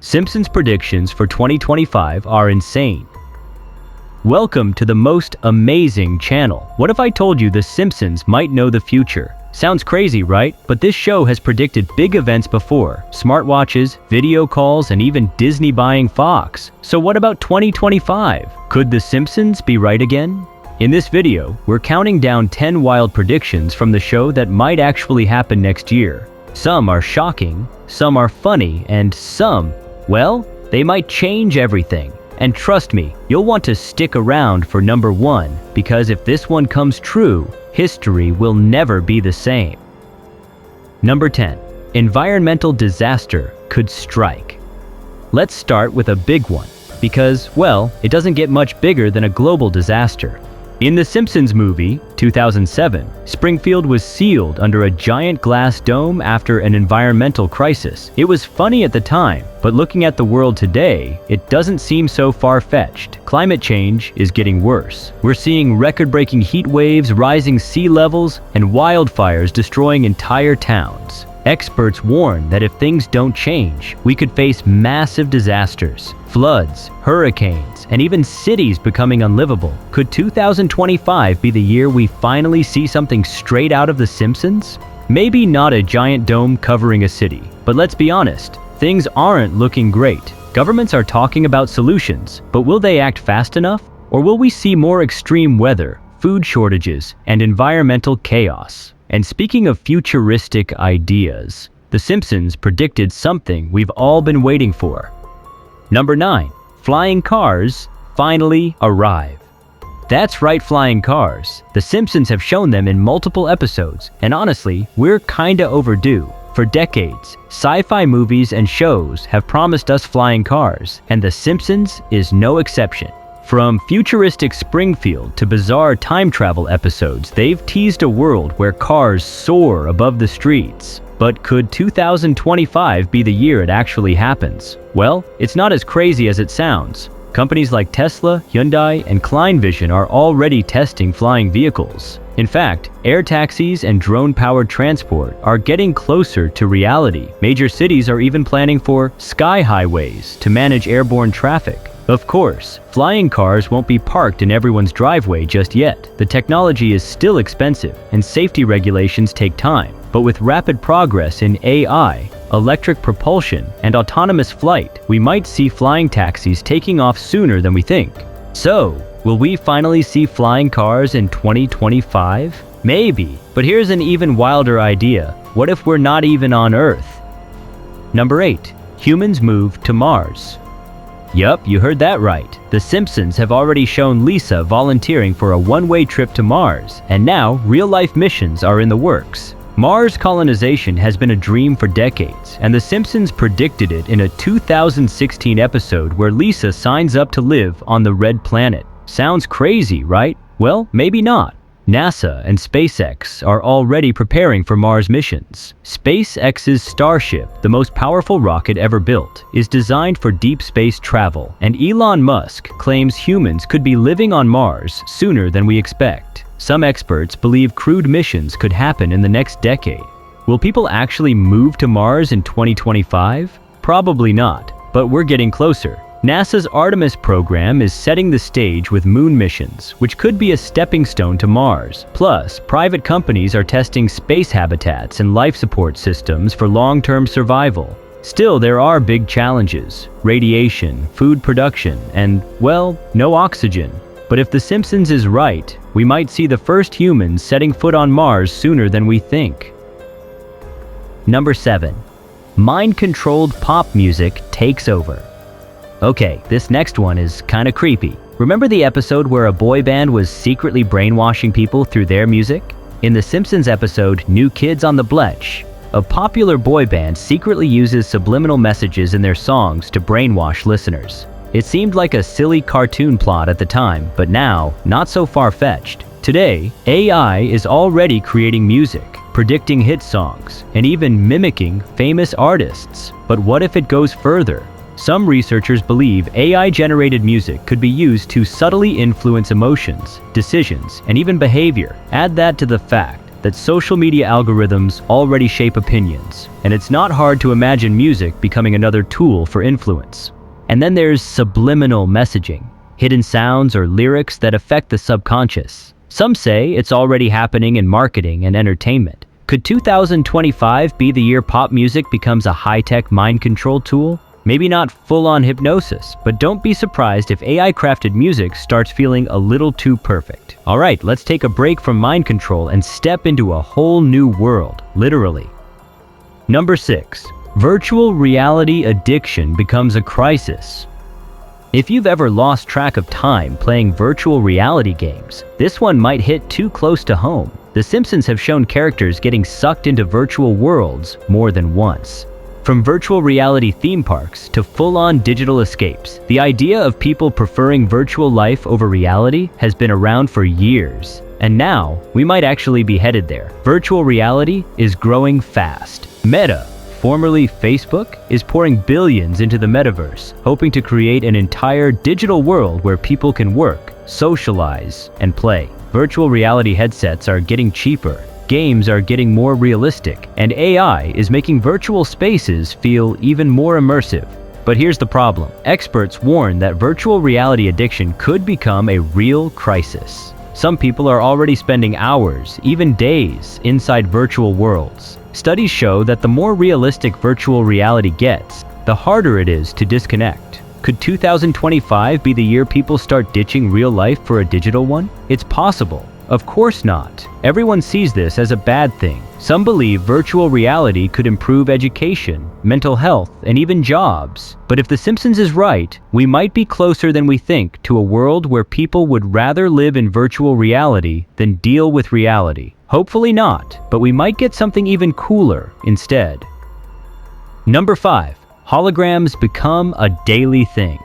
Simpsons predictions for 2025 are insane. Welcome to the most amazing channel. What if I told you the Simpsons might know the future? Sounds crazy, right? But this show has predicted big events before. Smartwatches, video calls, and even Disney buying Fox. So what about 2025? Could the Simpsons be right again? In this video, we're counting down 10 wild predictions from the show that might actually happen next year. Some are shocking, some are funny, and some, well, they might change everything. And trust me, you'll want to stick around for number 1, because if this one comes true, history will never be the same. Number 10. Environmental disaster could strike. Let's start with a big one, because, well, it doesn't get much bigger than a global disaster. In the Simpsons movie, 2007, Springfield was sealed under a giant glass dome after an environmental crisis. It was funny at the time, but looking at the world today, it doesn't seem so far-fetched. Climate change is getting worse. We're seeing record-breaking heat waves, rising sea levels, and wildfires destroying entire towns. Experts warn that if things don't change, we could face massive disasters, floods, hurricanes, and even cities becoming unlivable. Could 2025 be the year we finally see something straight out of The Simpsons? Maybe not a giant dome covering a city, but let's be honest, things aren't looking great. Governments are talking about solutions, but will they act fast enough? Or will we see more extreme weather, food shortages, and environmental chaos? And speaking of futuristic ideas, The Simpsons predicted something we've all been waiting for. Number 9. Flying cars finally arrive. That's right, flying cars. The Simpsons have shown them in multiple episodes, and honestly, we're kinda overdue. For decades, sci-fi movies and shows have promised us flying cars, and The Simpsons is no exception. From futuristic Springfield to bizarre time travel episodes, they've teased a world where cars soar above the streets. But could 2025 be the year it actually happens? Well, it's not as crazy as it sounds. Companies like Tesla, Hyundai, and Klein Vision are already testing flying vehicles. In fact, air taxis and drone-powered transport are getting closer to reality. Major cities are even planning for sky highways to manage airborne traffic. Of course, flying cars won't be parked in everyone's driveway just yet. The technology is still expensive, and safety regulations take time. But with rapid progress in AI, electric propulsion, and autonomous flight, we might see flying taxis taking off sooner than we think. So, will we finally see flying cars in 2025? Maybe, but here's an even wilder idea. What if we're not even on Earth? Number 8. Humans move to Mars. Yup, you heard that right. The Simpsons have already shown Lisa volunteering for a one-way trip to Mars, and now real-life missions are in the works. Mars colonization has been a dream for decades, and The Simpsons predicted it in a 2016 episode where Lisa signs up to live on the Red Planet. Sounds crazy, right? Well, maybe not. NASA and SpaceX are already preparing for Mars missions. SpaceX's Starship, the most powerful rocket ever built, is designed for deep space travel, and Elon Musk claims humans could be living on Mars sooner than we expect. Some experts believe crewed missions could happen in the next decade. Will people actually move to Mars in 2025? Probably not, but we're getting closer. NASA's Artemis program is setting the stage with moon missions, which could be a stepping stone to Mars. Plus, private companies are testing space habitats and life support systems for long-term survival. Still, there are big challenges: radiation, food production, and, well, no oxygen. But if The Simpsons is right, we might see the first humans setting foot on Mars sooner than we think. Number 7. Mind-controlled pop music takes over. Okay, this next one is kinda creepy. Remember the episode where a boy band was secretly brainwashing people through their music? In the Simpsons episode New Kids on the Block, a popular boy band secretly uses subliminal messages in their songs to brainwash listeners. It seemed like a silly cartoon plot at the time, but now, not so far-fetched. Today, AI is already creating music, predicting hit songs, and even mimicking famous artists. But what if it goes further? Some researchers believe AI-generated music could be used to subtly influence emotions, decisions, and even behavior. Add that to the fact that social media algorithms already shape opinions, and it's not hard to imagine music becoming another tool for influence. And then there's subliminal messaging, hidden sounds or lyrics that affect the subconscious. Some say it's already happening in marketing and entertainment. Could 2025 be the year pop music becomes a high-tech mind control tool? Maybe not full-on hypnosis, but don't be surprised if AI-crafted music starts feeling a little too perfect. Alright, let's take a break from mind control and step into a whole new world, literally. Number 6. Virtual reality addiction becomes a crisis. If you've ever lost track of time playing virtual reality games, this one might hit too close to home. The Simpsons have shown characters getting sucked into virtual worlds more than once. From virtual reality theme parks to full-on digital escapes, the idea of people preferring virtual life over reality has been around for years. And now, we might actually be headed there. Virtual reality is growing fast. Meta, formerly Facebook, is pouring billions into the metaverse, hoping to create an entire digital world where people can work, socialize, and play. Virtual reality headsets are getting cheaper. Games are getting more realistic, and AI is making virtual spaces feel even more immersive. But here's the problem. Experts warn that virtual reality addiction could become a real crisis. Some people are already spending hours, even days, inside virtual worlds. Studies show that the more realistic virtual reality gets, the harder it is to disconnect. Could 2025 be the year people start ditching real life for a digital one? It's possible. Of course not. Everyone sees this as a bad thing. Some believe virtual reality could improve education, mental health, and even jobs. But if The Simpsons is right, we might be closer than we think to a world where people would rather live in virtual reality than deal with reality. Hopefully not, but we might get something even cooler instead. Number 5. Holograms become a daily thing.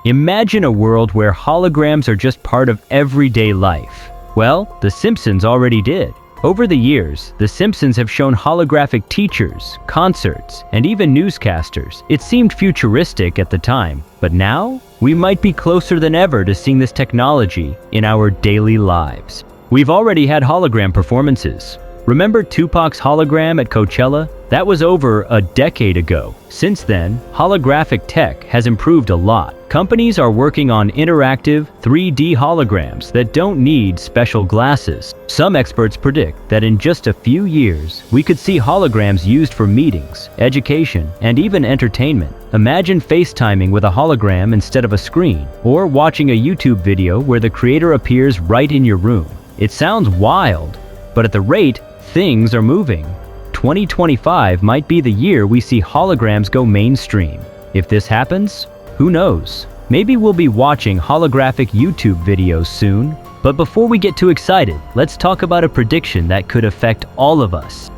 Imagine a world where holograms are just part of everyday life. Well, The Simpsons already did. Over the years, The Simpsons have shown holographic teachers, concerts, and even newscasters. It seemed futuristic at the time, but now, we might be closer than ever to seeing this technology in our daily lives. We've already had hologram performances. Remember Tupac's hologram at Coachella? That was over a decade ago. Since then, holographic tech has improved a lot. Companies are working on interactive 3D holograms that don't need special glasses. Some experts predict that in just a few years, we could see holograms used for meetings, education, and even entertainment. Imagine FaceTiming with a hologram instead of a screen, or watching a YouTube video where the creator appears right in your room. It sounds wild, but at the rate things are moving, 2025 might be the year we see holograms go mainstream. If this happens, who knows? Maybe we'll be watching holographic YouTube videos soon. But before we get too excited, let's talk about a prediction that could affect all of us.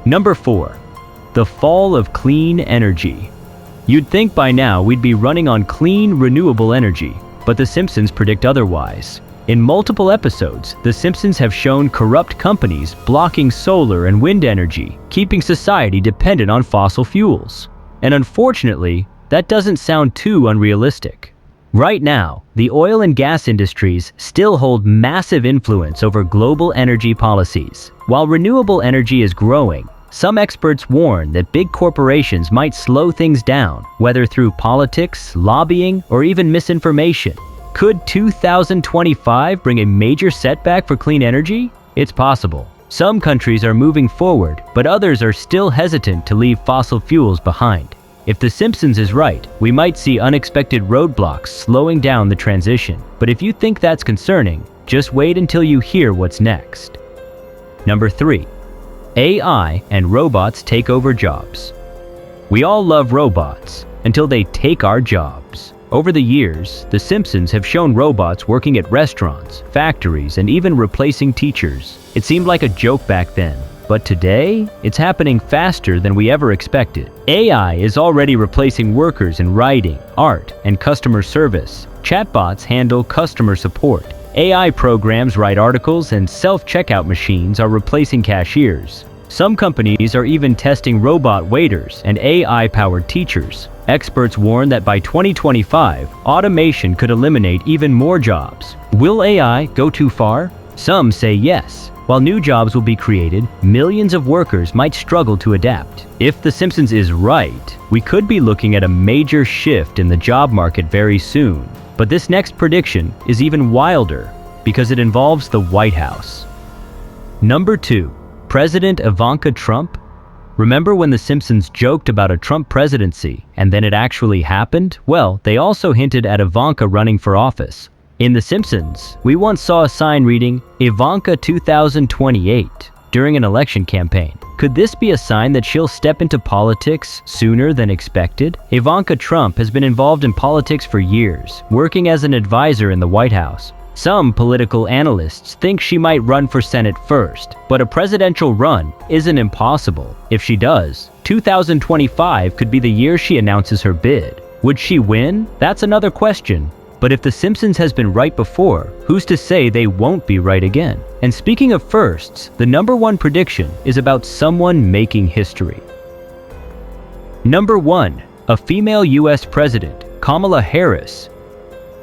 Number 4. The fall of clean energy. You'd think by now we'd be running on clean, renewable energy, but The Simpsons predict otherwise. In multiple episodes, The Simpsons have shown corrupt companies blocking solar and wind energy, keeping society dependent on fossil fuels. And unfortunately, that doesn't sound too unrealistic. Right now, the oil and gas industries still hold massive influence over global energy policies. While renewable energy is growing, some experts warn that big corporations might slow things down, whether through politics, lobbying, or even misinformation. Could 2025 bring a major setback for clean energy? It's possible. Some countries are moving forward, but others are still hesitant to leave fossil fuels behind. If The Simpsons is right, we might see unexpected roadblocks slowing down the transition. But if you think that's concerning, just wait until you hear what's next. Number 3. AI and robots take over jobs. We all love robots until they take our jobs. Over the years, The Simpsons have shown robots working at restaurants, factories, and even replacing teachers. It seemed like a joke back then, but today, it's happening faster than we ever expected. AI is already replacing workers in writing, art, and customer service. Chatbots handle customer support. AI programs write articles, and self-checkout machines are replacing cashiers. Some companies are even testing robot waiters and AI-powered teachers. Experts warn that by 2025, automation could eliminate even more jobs. Will AI go too far? Some say yes. While new jobs will be created, millions of workers might struggle to adapt. If The Simpsons is right, we could be looking at a major shift in the job market very soon. But this next prediction is even wilder because it involves the White House. Number 2. President Ivanka Trump? Remember when The Simpsons joked about a Trump presidency and then it actually happened? Well, they also hinted at Ivanka running for office. In The Simpsons, we once saw a sign reading, Ivanka 2028, during an election campaign. Could this be a sign that she'll step into politics sooner than expected? Ivanka Trump has been involved in politics for years, working as an advisor in the White House. Some political analysts think she might run for Senate first, but a presidential run isn't impossible. If she does, 2025 could be the year she announces her bid. Would she win? That's another question. But if The Simpsons has been right before, who's to say they won't be right again? And speaking of firsts, the number 1 prediction is about someone making history. Number 1. A female US president, Kamala Harris.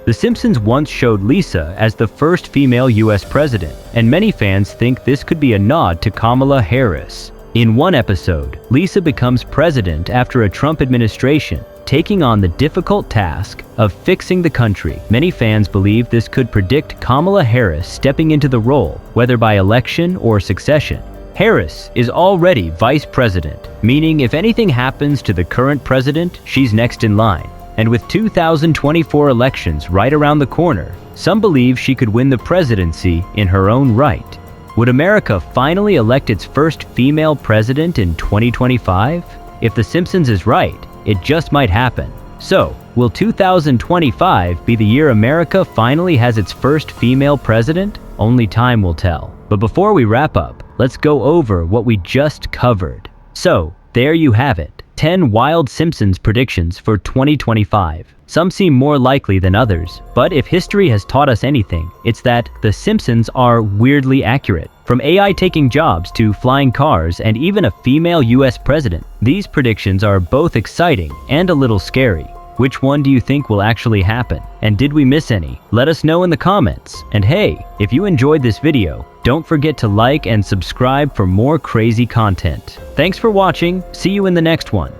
The Simpsons once showed Lisa as the first female US president, and many fans think this could be a nod to Kamala Harris. In one episode, Lisa becomes president after a Trump administration, taking on the difficult task of fixing the country. Many fans believe this could predict Kamala Harris stepping into the role, whether by election or succession. Harris is already vice president, meaning if anything happens to the current president, she's next in line. And with 2024 elections right around the corner, some believe she could win the presidency in her own right. Would America finally elect its first female president in 2025? If The Simpsons is right, it just might happen. So, will 2025 be the year America finally has its first female president? Only time will tell. But before we wrap up, let's go over what we just covered. So, there you have it. 10 wild Simpsons predictions for 2025. Some seem more likely than others, but if history has taught us anything, it's that The Simpsons are weirdly accurate. From AI taking jobs to flying cars and even a female US president, these predictions are both exciting and a little scary. Which one do you think will actually happen? And did we miss any? Let us know in the comments. And hey, if you enjoyed this video, don't forget to like and subscribe for more crazy content. Thanks for watching. See you in the next one.